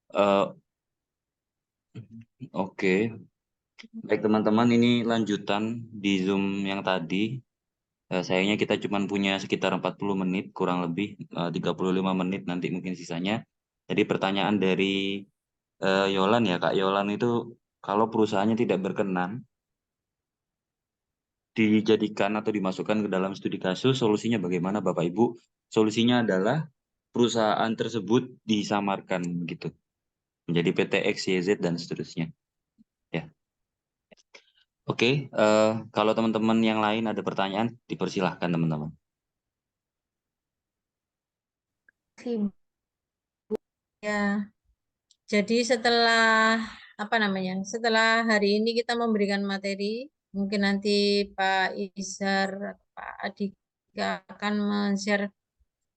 Eh, Oke, baik teman-teman, ini lanjutan di Zoom yang tadi. Sayangnya kita cuma punya sekitar 40 menit, kurang lebih 35 menit nanti mungkin sisanya. Jadi pertanyaan dari Yolan ya, Kak Yolan itu, kalau perusahaannya tidak berkenan dijadikan atau dimasukkan ke dalam studi kasus, solusinya bagaimana Bapak Ibu? Solusinya adalah perusahaan tersebut disamarkan gitu, menjadi PT X, Y, Z dan seterusnya. Ya. Oke, kalau teman-teman yang lain ada pertanyaan, dipersilahkan teman-teman. Ya, jadi setelah apa namanya? Setelah hari ini kita memberikan materi, mungkin nanti Pak Izar, Pak Adika akan men-share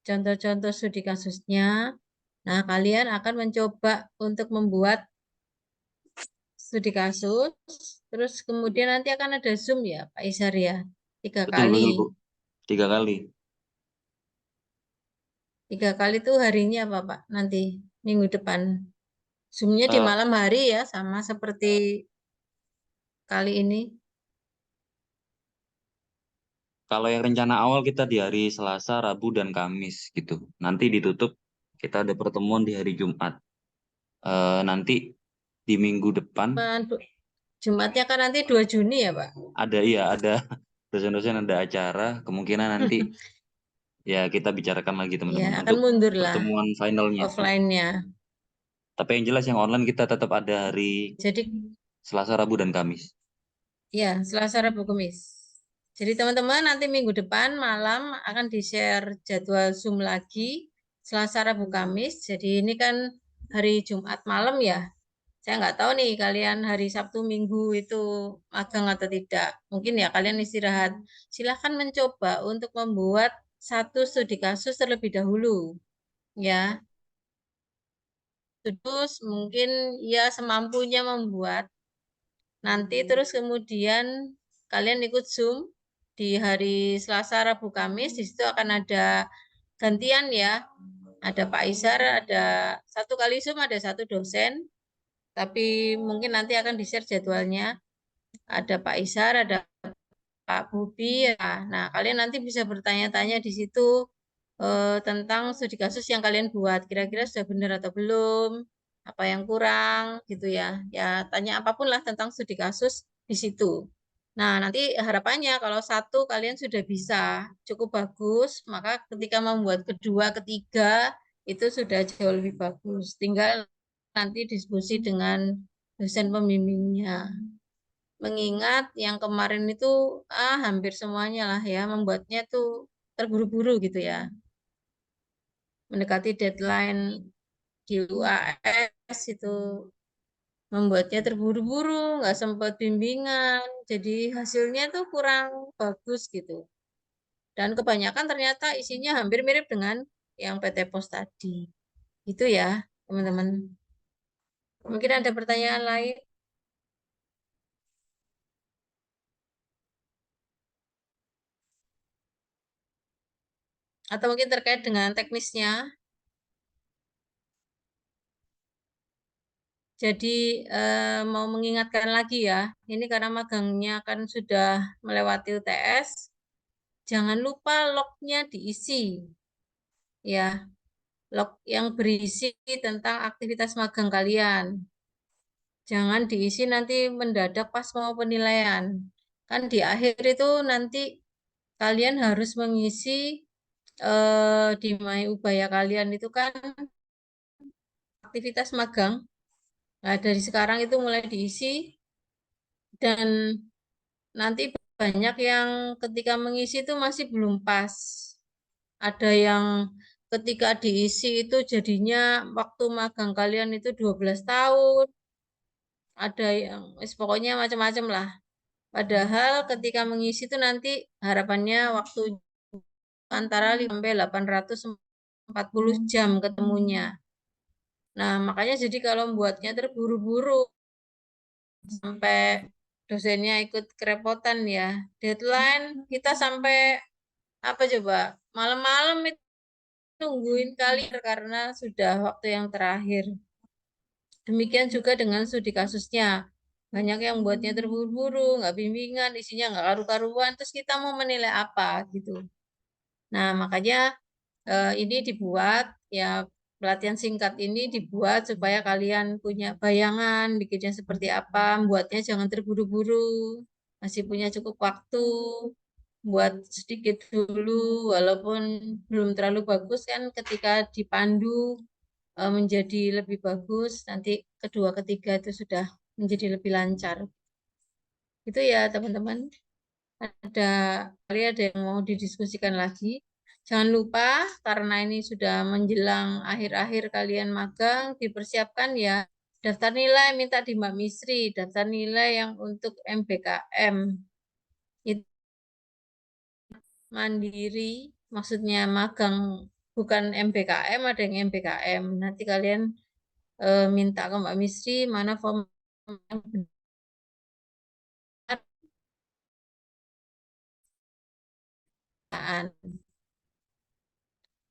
contoh-contoh studi kasusnya. Nah, kalian akan mencoba untuk membuat studi kasus, terus kemudian nanti akan ada Zoom ya, Pak Izar ya, tiga Betul, kali. betul Bu. 3 kali. Tiga kali itu harinya apa Pak? Nanti minggu depan. Zoom-nya di Eh, malam hari ya, sama seperti kali ini. Kalau yang rencana awal kita di hari Selasa, Rabu, dan Kamis gitu. Nanti ditutup, kita ada pertemuan di hari Jumat. Nanti di minggu depan Jumatnya kan nanti 2 Juni ya Pak? ada, iya ada dosen-dosen ada acara. Kemungkinan nanti ya kita bicarakan lagi Ya, teman-teman akan untuk mundur lah pertemuan finalnya. offline-nya. Tapi yang jelas yang online kita tetap ada hari Jadi Selasa, Rabu, dan Kamis. ya, Selasa, Rabu, Kamis. Jadi teman-teman nanti minggu depan malam akan di-share jadwal Zoom lagi Selasa, Rabu, Kamis. Jadi ini kan hari Jumat malam ya. Saya nggak tahu nih kalian hari Sabtu Minggu itu magang atau tidak. Mungkin ya kalian istirahat. Silahkan mencoba untuk membuat satu studi kasus terlebih dahulu. Ya, terus mungkin ya semampunya membuat. Nanti terus kemudian kalian ikut Zoom di hari Selasa, Rabu, Kamis. Di situ akan ada gantian ya. Ada Pak Izar, ada satu kali Zoom, ada satu dosen. Tapi mungkin nanti akan di-share jadwalnya. Ada Pak Izar, ada Pak Bobi. Ya. Nah, kalian nanti bisa bertanya-tanya di situ tentang studi kasus yang kalian buat. Kira-kira sudah benar atau belum? Apa yang kurang gitu ya. Ya, tanya apapun lah tentang studi kasus di situ. Nah, nanti harapannya kalau satu kalian sudah bisa cukup bagus, maka ketika membuat kedua, ketiga itu sudah jauh lebih bagus. Tinggal nanti diskusi dengan dosen pembimbingnya. Mengingat yang kemarin itu hampir semuanya lah ya membuatnya tuh terburu-buru gitu ya. Mendekati deadline di UAS itu membuatnya terburu-buru, nggak sempat bimbingan. Jadi hasilnya tuh kurang bagus gitu. Dan kebanyakan ternyata isinya hampir mirip dengan yang PT Pos tadi. Itu ya, teman-teman. Mungkin ada pertanyaan lain atau mungkin terkait dengan teknisnya. Jadi mau mengingatkan lagi ya, ini karena magangnya kan sudah melewati UTS, jangan lupa lognya diisi ya, log yang berisi tentang aktivitas magang kalian. Jangan diisi nanti mendadak pas mau penilaian. Kan di akhir itu nanti kalian harus mengisi di My Ubaya kalian itu kan aktivitas magang. Nah, dari sekarang itu mulai diisi dan nanti banyak yang ketika mengisi itu masih belum pas. Ada yang ketika diisi itu jadinya waktu magang kalian itu 12 tahun. Ada yang pokoknya macam-macam lah. Padahal ketika mengisi itu nanti harapannya waktu antara 5 sampai 840 jam ketemunya. Nah, makanya jadi kalau membuatnya terburu-buru sampai dosennya ikut kerepotan ya. Deadline kita sampai apa coba? Malam-malam itu nungguin kalian karena sudah waktu yang terakhir. Demikian juga dengan studi kasusnya. Banyak yang buatnya terburu-buru, nggak bimbingan, isinya nggak karu-karuan, terus kita mau menilai apa gitu. Nah, makanya ini dibuat, ya pelatihan singkat ini dibuat supaya kalian punya bayangan, bikinnya seperti apa, buatnya jangan terburu-buru, masih punya cukup waktu, buat sedikit dulu, walaupun belum terlalu bagus kan ketika dipandu menjadi lebih bagus, nanti kedua ketiga itu sudah menjadi lebih lancar. Itu ya teman-teman. Ada ada yang mau didiskusikan lagi. Jangan lupa karena ini sudah menjelang akhir-akhir kalian magang, dipersiapkan ya daftar nilai minta di Mbak Misri, daftar nilai yang untuk MBKM. Itu mandiri, maksudnya magang bukan MBKM, ada yang MBKM. Nanti kalian minta ke Mbak Misri mana form yang benar.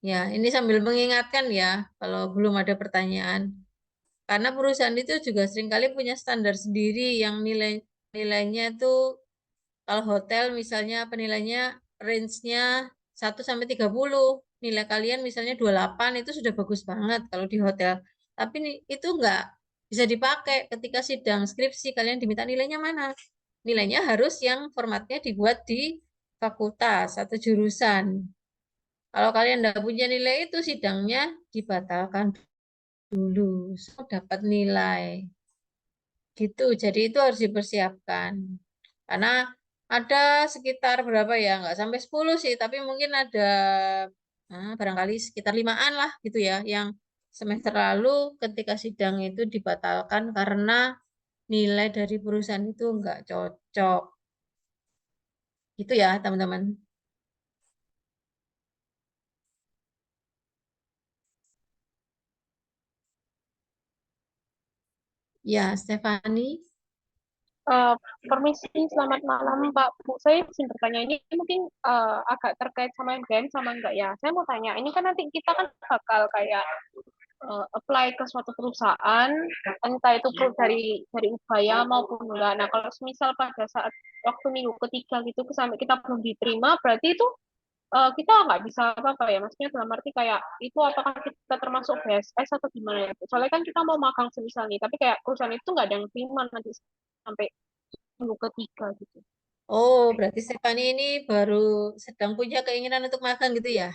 Ya, ini sambil mengingatkan ya, kalau belum ada pertanyaan. Karena perusahaan itu juga seringkali punya standar sendiri yang nilainya itu kalau hotel misalnya penilaiannya range-nya 1 sampai 30. Nilai kalian misalnya 28 itu sudah bagus banget kalau di hotel. Tapi itu enggak bisa dipakai ketika sidang skripsi kalian diminta nilainya mana. Nilainya harus yang formatnya dibuat di fakultas atau jurusan. Kalau kalian enggak punya nilai itu sidangnya dibatalkan dulu. Dapat nilai. Gitu, jadi itu harus dipersiapkan. Karena ada sekitar berapa ya, nggak sampai 10 sih, tapi mungkin ada barangkali sekitar 5-an lah gitu ya, yang semester lalu ketika sidang itu dibatalkan karena nilai dari perusahaan itu nggak cocok. Gitu ya, teman-teman. Ya, Stefani. Eh, Permisi, selamat malam Pak Bu. Saya izin bertanya ini mungkin agak terkait sama MGM sama enggak ya? Saya mau tanya, ini kan nanti kita kan bakal kayak apply ke suatu perusahaan, entah itu dari Ubaya maupun enggak. Nah, kalau misal pada saat waktu minggu ketiga gitu sampai kita belum diterima, berarti itu kita nggak bisa apa-apa ya? Maksudnya dalam arti kayak itu apakah kita termasuk BSS atau gimana ya? Soalnya kan kita mau magang semisal nih, tapi kayak perusahaan itu nggak ada yang terima nanti sampai minggu ketiga gitu. Oh, berarti Stefani ini baru sedang punya keinginan untuk magang gitu ya?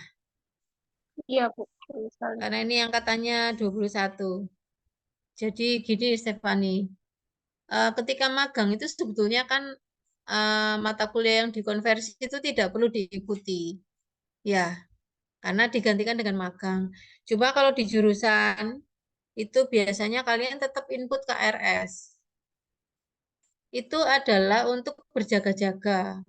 Iya, Bu. Misalnya. Karena ini angkatannya 21. Jadi gini Stefani, ketika magang itu sebetulnya kan mata kuliah yang dikonversi itu tidak perlu diikuti. Ya, karena digantikan dengan magang. Cuma kalau di jurusan itu biasanya kalian tetap input KRS. Itu adalah untuk berjaga-jaga.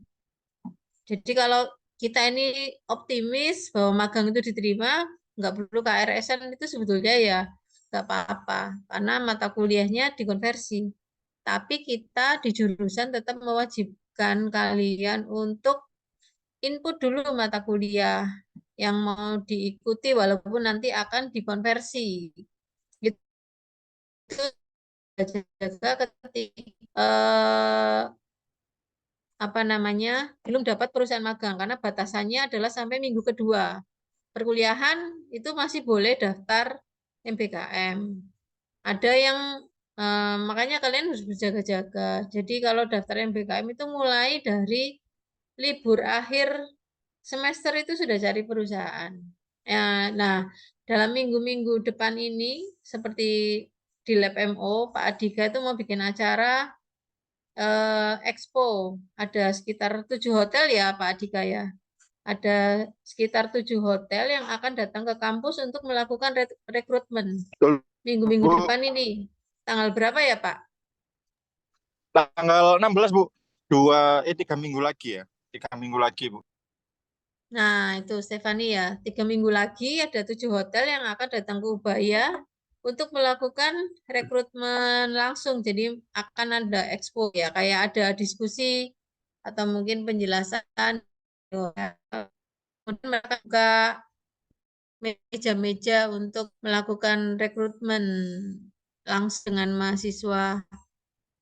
Jadi kalau kita ini optimis bahwa magang itu diterima, nggak perlu KRS-an itu sebetulnya ya nggak apa-apa. Karena mata kuliahnya dikonversi. Tapi kita di jurusan tetap mewajibkan kalian untuk input dulu mata kuliah yang mau diikuti walaupun nanti akan dikonversi. Itu jaga ketika apa namanya belum dapat perusahaan magang karena batasannya adalah sampai minggu kedua. Perkuliahan itu masih boleh daftar MBKM. Ada yang makanya kalian harus berjaga-jaga. Jadi kalau daftar MBKM itu mulai dari libur akhir semester itu sudah cari perusahaan. Ya, nah, dalam minggu-minggu depan ini, seperti di Lab MO, Pak Adika itu mau bikin acara Expo. Ada sekitar 7 hotel ya, Pak Adika ya. Ada sekitar 7 hotel yang akan datang ke kampus untuk melakukan rekrutmen. Betul, Minggu-minggu Bu. depan ini. Tanggal berapa ya, Pak? Tanggal 16, Bu. 3 minggu lagi ya. 3 minggu lagi, Bu. Nah, itu Stefani ya. 3 minggu lagi ada 7 hotel yang akan datang ke Ubaya untuk melakukan rekrutmen langsung. Jadi akan ada expo ya, kayak ada diskusi atau mungkin penjelasan. Kemudian mereka juga meja-meja untuk melakukan rekrutmen langsung dengan mahasiswa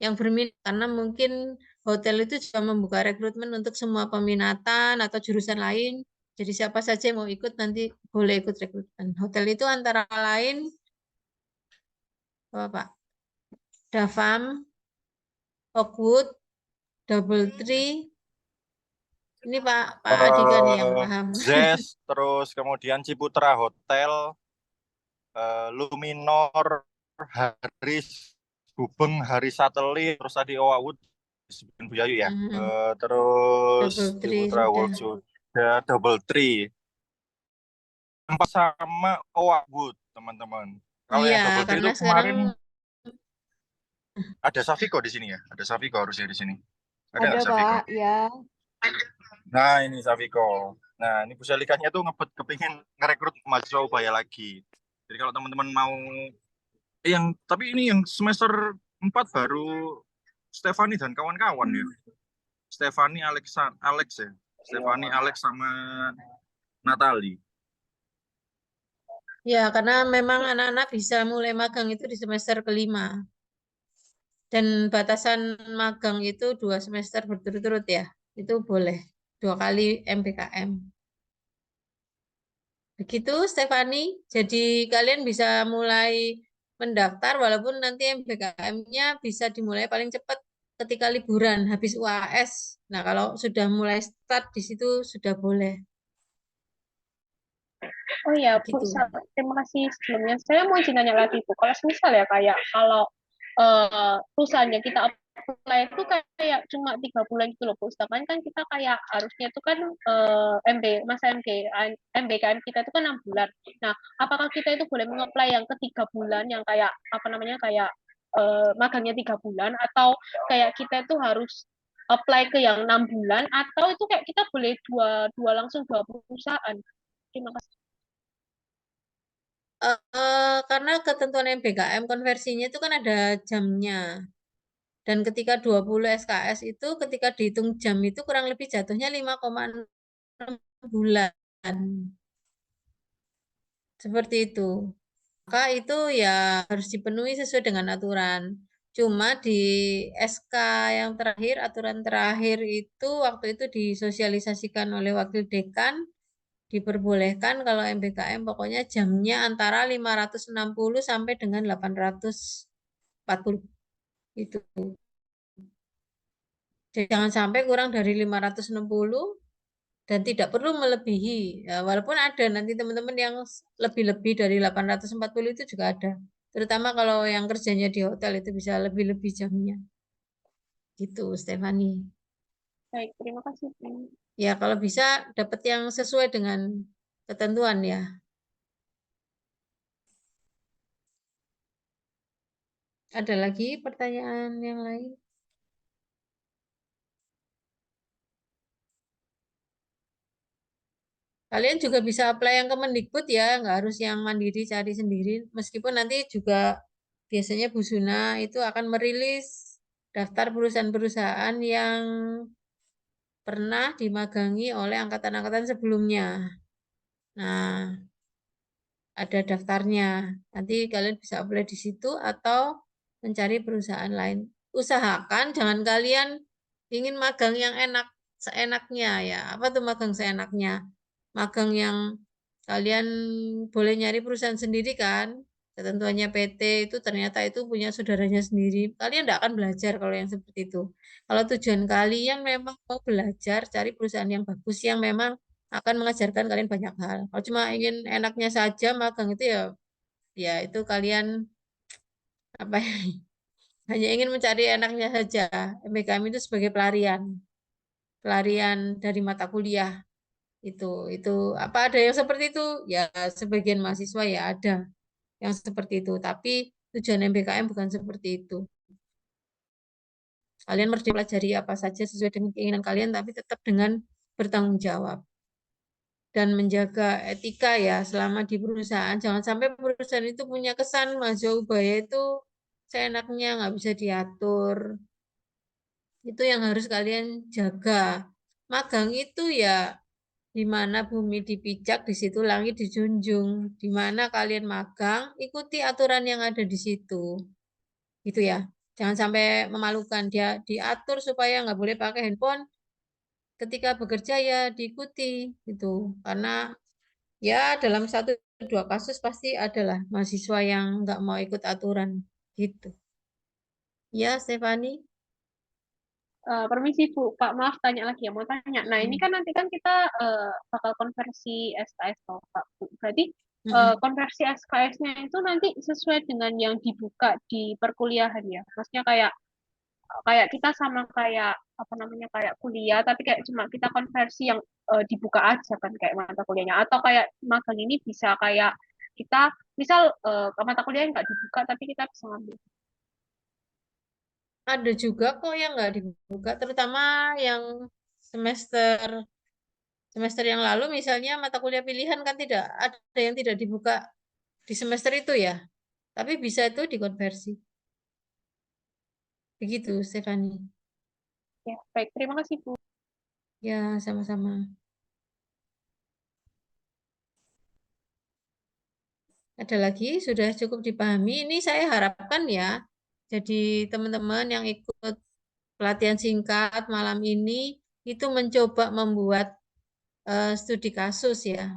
yang berminat, karena mungkin hotel itu juga membuka rekrutmen untuk semua peminatan atau jurusan lain. Jadi siapa saja yang mau ikut nanti boleh ikut rekrutmen. Hotel itu antara lain apa Pak? Davam, Oakwood, Doubletree. Ini Pak Adika nih yang paham. Zest, terus kemudian Ciputra Hotel, Luminor, Haris, Gubeng, Haris Satelit, terus tadi Oakwood, disebutkan Bu Yayu ya. Terus Doubletree Ciputra sudah. World sudah, Doubletree. Tempat sama Oakwood, teman-teman. Kalau yang Iya, Doubletree karena itu sekarang kemarin ada Safiko di sini ya. Ada Safiko harusnya di sini. Ada Ada nggak Safiko? Pak, ya. Nah, ini Safiko. Nah, ini Bu Selikanya tuh kepingin ngerekrut mahasiswa Ubaya lagi. Jadi kalau teman-teman mau tapi ini yang semester 4 baru Stefani dan kawan-kawan ya. Stefani, Alex ya. Stefani, Alex sama Natali. ya, karena memang anak-anak bisa mulai magang itu di semester kelima. Dan batasan magang itu 2 semester berturut-turut ya. Itu boleh 2 kali MBKM. Begitu Stefani. Jadi kalian bisa mulai mendaftar walaupun nanti MBKM-nya bisa dimulai paling cepat ketika liburan habis UAS. Nah, kalau sudah mulai start di situ sudah boleh. Oh iya, Bu, Begitu. terima kasih sebelumnya. Saya mau izin nanya lagi, Bu. Kalau misal ya kayak kalau perusahaannya kita apply itu kayak cuma 3 bulan gitu loh, Bu. Sedangkan kan kita kayak harusnya itu kan MBKM kita itu kan 6 bulan. Nah, apakah kita itu boleh mengapply yang ke 3 bulan yang kayak apa namanya kayak magangnya 3 bulan, atau kayak kita itu harus apply ke yang 6 bulan, atau itu kayak kita boleh dua langsung 2 perusahaan? Terima kasih. Karena ketentuan MBKM konversinya itu kan ada jamnya. Dan ketika 20 SKS itu ketika dihitung jam itu kurang lebih jatuhnya 5,6 bulan. Seperti itu. Maka itu ya harus dipenuhi sesuai dengan aturan. Cuma di SK yang terakhir, aturan terakhir itu waktu itu disosialisasikan oleh wakil dekan, diperbolehkan kalau MBKM pokoknya jamnya antara 560 sampai dengan 840 itu. Jadi jangan sampai kurang dari 560 dan tidak perlu melebihi. Ya, walaupun ada nanti teman-teman yang lebih-lebih dari 840 itu juga ada. Terutama kalau yang kerjanya di hotel itu bisa lebih-lebih jamnya. Gitu, Stefani. Baik, terima kasih. Ya, kalau bisa dapat yang sesuai dengan ketentuan ya. Ada lagi pertanyaan yang lain? Kalian juga bisa apply yang ke Mendikbud ya, nggak harus yang mandiri cari sendiri. Meskipun nanti juga biasanya Bu Suna itu akan merilis daftar perusahaan-perusahaan yang pernah dimagangi oleh angkatan-angkatan sebelumnya. Nah, ada daftarnya. Nanti kalian bisa apply di situ atau mencari perusahaan lain. Usahakan jangan kalian ingin magang yang enak, seenaknya ya. Apa tuh magang seenaknya? Magang yang kalian boleh nyari perusahaan sendiri kan? Ketentuannya PT itu ternyata itu punya saudaranya sendiri. Kalian tidak akan belajar kalau yang seperti itu. Kalau tujuan kalian memang mau belajar, cari perusahaan yang bagus yang memang akan mengajarkan kalian banyak hal. Kalau cuma ingin enaknya saja magang itu ya, ya itu kalian apa ya, hanya ingin mencari enaknya saja. MBKM itu sebagai pelarian, pelarian dari mata kuliah itu apa ada yang seperti itu? Ya sebagian mahasiswa ya ada yang seperti itu. Tapi tujuan MBKM bukan seperti itu. Kalian mesti pelajari apa saja sesuai dengan keinginan kalian, tapi tetap dengan bertanggung jawab. Dan menjaga etika ya selama di perusahaan. Jangan sampai perusahaan itu punya kesan mahasiswa Ubaya itu seenaknya nggak bisa diatur. Itu yang harus kalian jaga. Magang itu ya Di mana bumi dipijak, di situ langit dijunjung. Di mana kalian magang, ikuti aturan yang ada di situ. Gitu ya. Jangan sampai memalukan. Dia diatur supaya nggak boleh pakai handphone. Ketika bekerja ya diikuti gitu. Karena ya dalam 1-2 kasus pasti adalah mahasiswa yang nggak mau ikut aturan gitu. Ya, Stefani. Permisi Bu, Pak maaf tanya lagi ya, mau tanya. Nah ini kan nanti kan kita bakal konversi SKS toh Pak Bu. Berarti konversi SKS-nya itu nanti sesuai dengan yang dibuka di perkuliahan ya. Maksudnya kayak kayak kita sama kayak apa namanya kayak kuliah, tapi kayak cuma kita konversi yang dibuka aja kan kayak mata kuliahnya. Atau kayak magang ini bisa kayak kita misal mata kuliah yang nggak dibuka tapi kita bisa ngambil. Ada juga kok yang nggak dibuka, terutama yang semester yang lalu misalnya mata kuliah pilihan kan tidak ada yang tidak dibuka di semester itu ya, tapi bisa itu dikonversi. Begitu, Stefani. Ya, baik. Terima kasih Bu. Ya, sama-sama. Ada lagi, sudah cukup dipahami. Ini saya harapkan ya, jadi teman-teman yang ikut pelatihan singkat malam ini itu mencoba membuat studi kasus ya.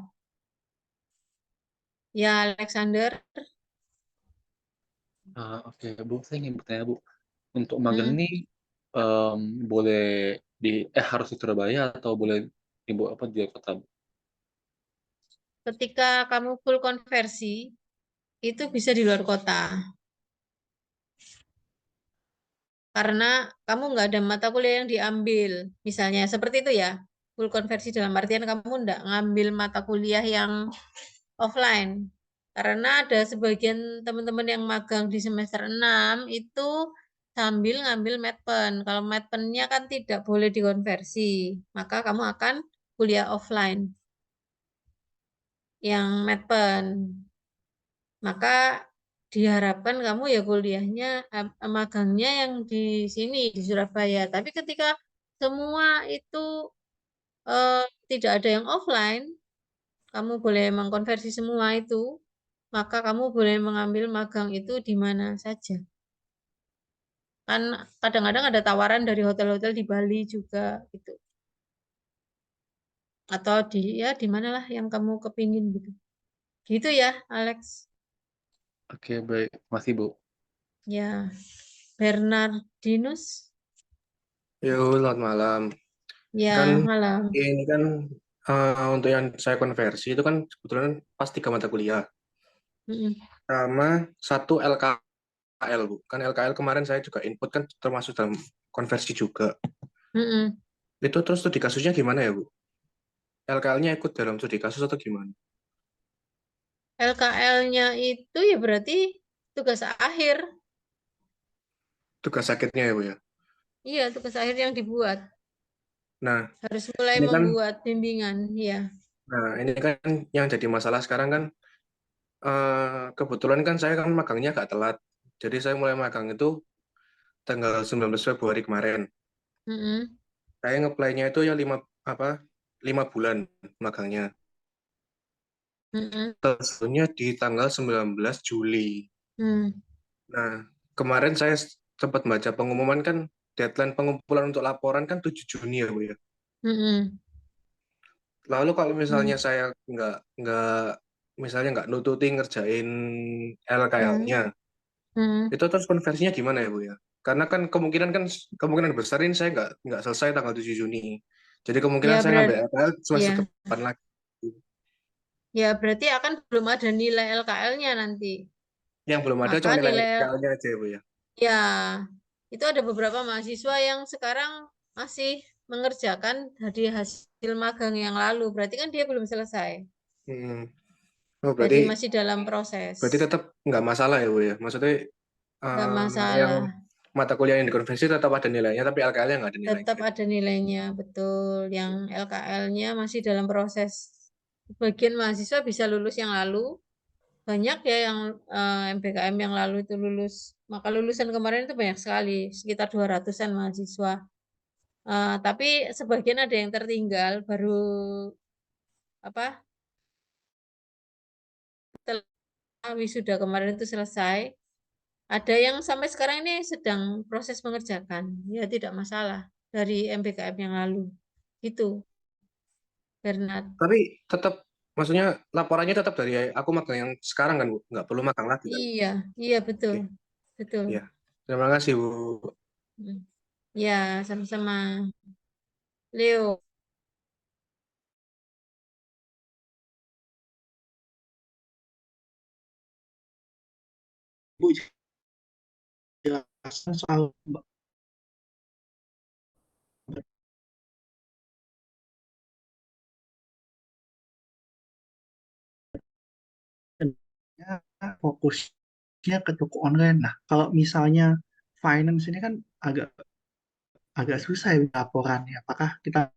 Ya, Alexander. Oke, Bu, saya ingin bertanya, Bu. Untuk magang ini boleh harus di Surabaya atau boleh Ibu apa di kota, Bu? Ketika kamu full konversi, itu bisa di luar kota. Karena kamu nggak ada mata kuliah yang diambil. Misalnya seperti itu ya. Full konversi dalam artian kamu nggak ngambil mata kuliah yang offline. Karena ada sebagian teman-teman yang magang di semester 6 itu sambil ngambil medpen. Kalau medpennya kan tidak boleh dikonversi. Maka kamu akan kuliah offline. Yang medpen. Maka diharapkan kamu ya kuliahnya magangnya yang di sini di Surabaya. Tapi ketika semua itu tidak ada yang offline, kamu boleh mengkonversi semua itu, maka kamu boleh mengambil magang itu di mana saja. Kan kadang-kadang ada tawaran dari hotel-hotel di Bali juga gitu. Atau di manalah yang kamu kepingin gitu. Gitu ya, Alex. Oke, baik. Masih, Bu. Ya, Bernardinus. Yo, selamat malam. Ya, Kan malam. ini kan untuk yang saya konversi itu kan kebetulan pas 3 mata kuliah Mm-mm. sama 1 LKL, Bu. Kan LKL kemarin saya juga input kan termasuk dalam konversi juga. Mm-mm. Itu terus studi kasusnya gimana ya, Bu? LKL-nya ikut dalam studi kasus atau gimana? LKL-nya itu ya berarti tugas akhir. Tugas sakitnya ya, Bu ya. Iya, tugas akhir yang dibuat. Nah, Harus mulai ini kan membuat bimbingan, ya. ini kan yang jadi masalah sekarang kan kebetulan kan saya kan magangnya agak telat. Jadi saya mulai magang itu tanggal 19 Februari kemarin. Mm-mm. Saya ngeplay-nya itu ya 5 bulan magangnya. Mm-mm. Tentunya di tanggal 19 Juli. Mm. Nah, kemarin saya sempat baca pengumuman kan deadline pengumpulan untuk laporan kan 7 Juni ya, Bu ya. Mm-mm. Lalu kalau misalnya Mm. saya nggak nututi ngerjain Mm. LKL-nya, Mm. itu terus konversinya gimana ya, Bu ya? Karena kan kemungkinan besar ini saya nggak selesai tanggal 7 Juni. Jadi kemungkinan Ya saya ngambil LKL semester ya, depan lagi. ya berarti akan belum ada nilai LKL-nya nanti. Yang belum ada Maka cuma nilai nilai LKL-nya aja ya, Bu ya. ya itu ada beberapa mahasiswa yang sekarang masih mengerjakan dari hasil magang yang lalu. Berarti kan dia belum selesai. Hmm. Oh, Jadi berarti masih dalam proses. tetap nggak masalah ya, Bu ya. Maksudnya Nggak yang masalah. mata kuliah yang dikonversi tetap ada nilainya, tapi LKL-nya nggak ada nilainya. Tetap ada nilainya, betul. Yang LKL-nya masih dalam proses. Bagian mahasiswa bisa lulus yang lalu. Banyak ya yang MBKM yang lalu itu lulus. Maka lulusan kemarin itu banyak sekali, sekitar 200-an mahasiswa. Tapi sebagian ada yang tertinggal, baru apa setelah wisuda kemarin itu selesai, ada yang sampai sekarang ini sedang proses mengerjakan, ya tidak masalah dari MBKM yang lalu, gitu, Bernard. Tapi tetap, maksudnya laporannya tetap dari aku magang yang sekarang kan, Bu? Nggak perlu magang lagi kan? Iya, iya betul, Oke, betul. ya. Terima kasih, Bu. Hmm. Ya, sama-sama. Leo. Bu jelasan soal fokusnya ke toko online. Nah, kalau misalnya finance ini kan agak agak susah ya laporannya. Apakah kita